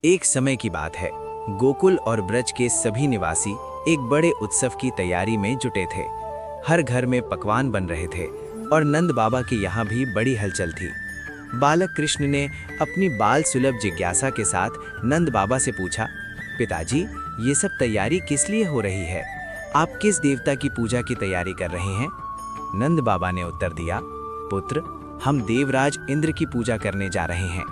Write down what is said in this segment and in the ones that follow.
एक समय की बात है। गोकुल और ब्रज के सभी निवासी एक बड़े उत्सव की तैयारी में जुटे थे। हर घर में पकवान बन रहे थे और नंद बाबा के यहाँ भी बड़ी हलचल थी। बालक कृष्ण ने अपनी बाल सुलभ जिज्ञासा के साथ नंद बाबा से पूछा, पिताजी, ये सब तैयारी किस लिए हो रही है? आप किस देवता की पूजा की तैयारी कर रहे हैं? नंद बाबा ने उत्तर दिया, पुत्र, हम देवराज इंद्र की पूजा करने जा रहे हैं।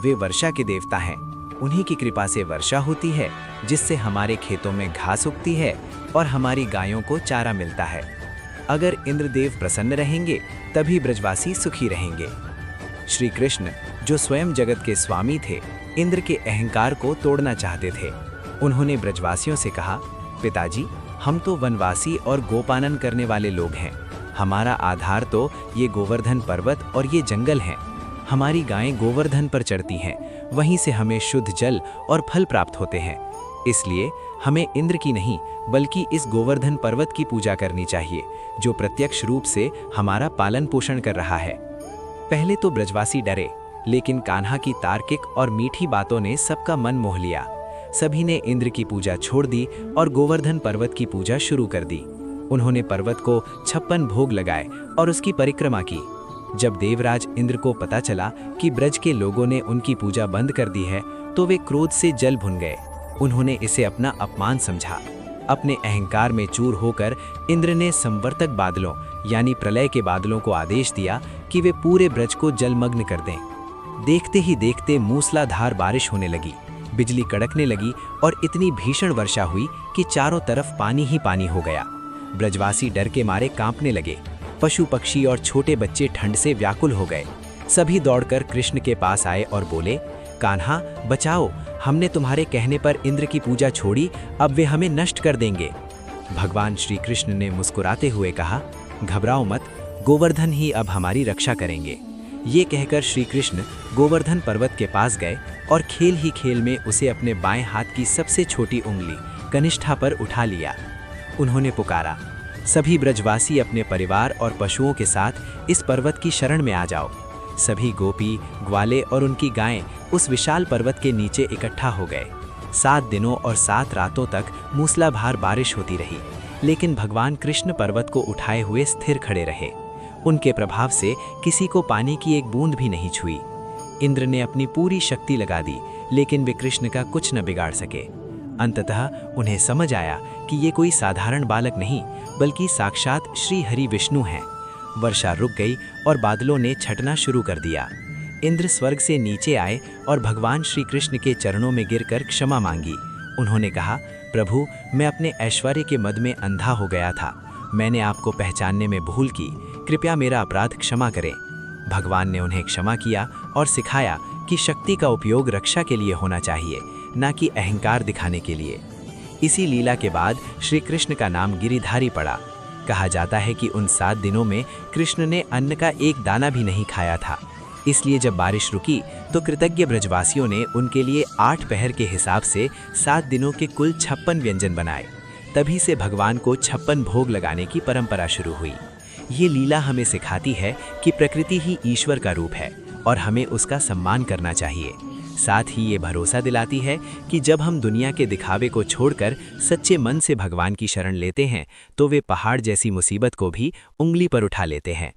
वे वर्षा के देवता हैं। उन्हीं की कृपा से वर्षा होती है, जिससे हमारे खेतों में घास उगती है और हमारी गायों को चारा मिलता है। अगर इंद्रदेव प्रसन्न रहेंगे तभी ब्रजवासी सुखी रहेंगे। श्री कृष्ण, जो स्वयं जगत के स्वामी थे, इंद्र के अहंकार को तोड़ना चाहते थे। उन्होंने ब्रजवासियों से कहा, पिताजी, हम तो वनवासी और गोपालन करने वाले लोग हैं। हमारा आधार तो ये गोवर्धन पर्वत और ये जंगल हैं। हमारी गायें गोवर्धन पर चढ़ती हैं, वहीं से हमें शुद्ध जल और फल प्राप्त होते हैं। इसलिए हमें इंद्र की नहीं बल्कि इस गोवर्धन पर्वत की पूजा करनी चाहिए, जो प्रत्यक्ष रूप से हमारा पालन पोषण कर रहा है। पहले तो ब्रजवासी डरे, लेकिन कान्हा की तार्किक और मीठी बातों ने सबका मन मोह लिया। सभी ने इंद्र की पूजा छोड़ दी और गोवर्धन पर्वत की पूजा शुरू कर दी। उन्होंने पर्वत को 56 भोग लगाए और उसकी परिक्रमा की। जब देवराज इंद्र को पता चला कि ब्रज के लोगों ने उनकी पूजा बंद कर दी है, तो वे क्रोध से जल भुन गए। उन्होंने इसे अपना अपमान समझा। अपने अहंकार में चूर होकर इंद्र ने संवर्तक बादलों यानी प्रलय के बादलों को आदेश दिया कि वे पूरे ब्रज को जलमग्न कर दें। देखते ही देखते मूसलाधार बारिश होने लगी, बिजली कड़कने लगी और इतनी भीषण वर्षा हुई कि चारों तरफ पानी ही पानी हो गया। ब्रजवासी डर के मारे कांपने लगे। पशु पक्षी और छोटे बच्चे ठंड से व्याकुल हो गए। सभी दौड़कर कृष्ण के पास आए और बोले, कान्हा, बचाओ, हमने तुम्हारे कहने पर इंद्र की पूजा छोड़ी, अब वे हमें नष्ट कर देंगे। भगवान श्री कृष्ण ने मुस्कुराते हुए कहा, घबराओ मत, गोवर्धन ही अब हमारी रक्षा करेंगे। ये कहकर श्री कृष्ण गोवर्धन पर्वत के पास गए और खेल ही खेल में उसे अपने बाएं हाथ की सबसे छोटी उंगली कनिष्ठा पर उठा लिया। उन्होंने पुकारा, सभी ब्रजवासी अपने परिवार और पशुओं के साथ इस पर्वत की शरण में आ जाओ। सभी गोपी, ग्वाले और उनकी गायें उस विशाल पर्वत के नीचे इकट्ठा हो गए। 7 दिनों और 7 रातों तक मूसलाधार बारिश होती रही, लेकिन भगवान कृष्ण पर्वत को उठाए हुए स्थिर खड़े रहे। उनके प्रभाव से किसी को पानी की एक बूंद भी नहीं छुई। इंद्र ने अपनी पूरी शक्ति लगा दी, लेकिन वे कृष्ण का कुछ न बिगाड़ सके। अंततः उन्हें समझ आया कि ये कोई साधारण बालक नहीं, बल्कि साक्षात श्री हरि विष्णु हैं। वर्षा रुक गई और बादलों ने छटना शुरू कर दिया। इंद्र स्वर्ग से नीचे आए और भगवान श्री कृष्ण के चरणों में गिरकर क्षमा मांगी। उन्होंने कहा, प्रभु, मैं अपने ऐश्वर्य के मद में अंधा हो गया था। मैंने आपको पहचानने में भूल की, कृपया मेरा अपराध क्षमा करें। भगवान ने उन्हें क्षमा किया और सिखाया कि शक्ति का उपयोग रक्षा के लिए होना चाहिए, न कि अहंकार दिखाने के लिए। इसी लीला के बाद श्री कृष्ण का नाम गिरिधारी पड़ा। कहा जाता है कि उन 7 दिनों में कृष्ण ने अन्न का एक दाना भी नहीं खाया था। इसलिए जब बारिश रुकी तो कृतज्ञ ब्रजवासियों ने उनके लिए 8 पहर के हिसाब से 7 दिनों के कुल 56 व्यंजन बनाए। तभी से भगवान को 56 भोग लगाने की परंपरा शुरू हुई। ये लीला हमें सिखाती है कि प्रकृति ही ईश्वर का रूप है और हमें उसका सम्मान करना चाहिए। साथ ही ये भरोसा दिलाती है कि जब हम दुनिया के दिखावे को छोड़कर सच्चे मन से भगवान की शरण लेते हैं, तो वे पहाड़ जैसी मुसीबत को भी उंगली पर उठा लेते हैं।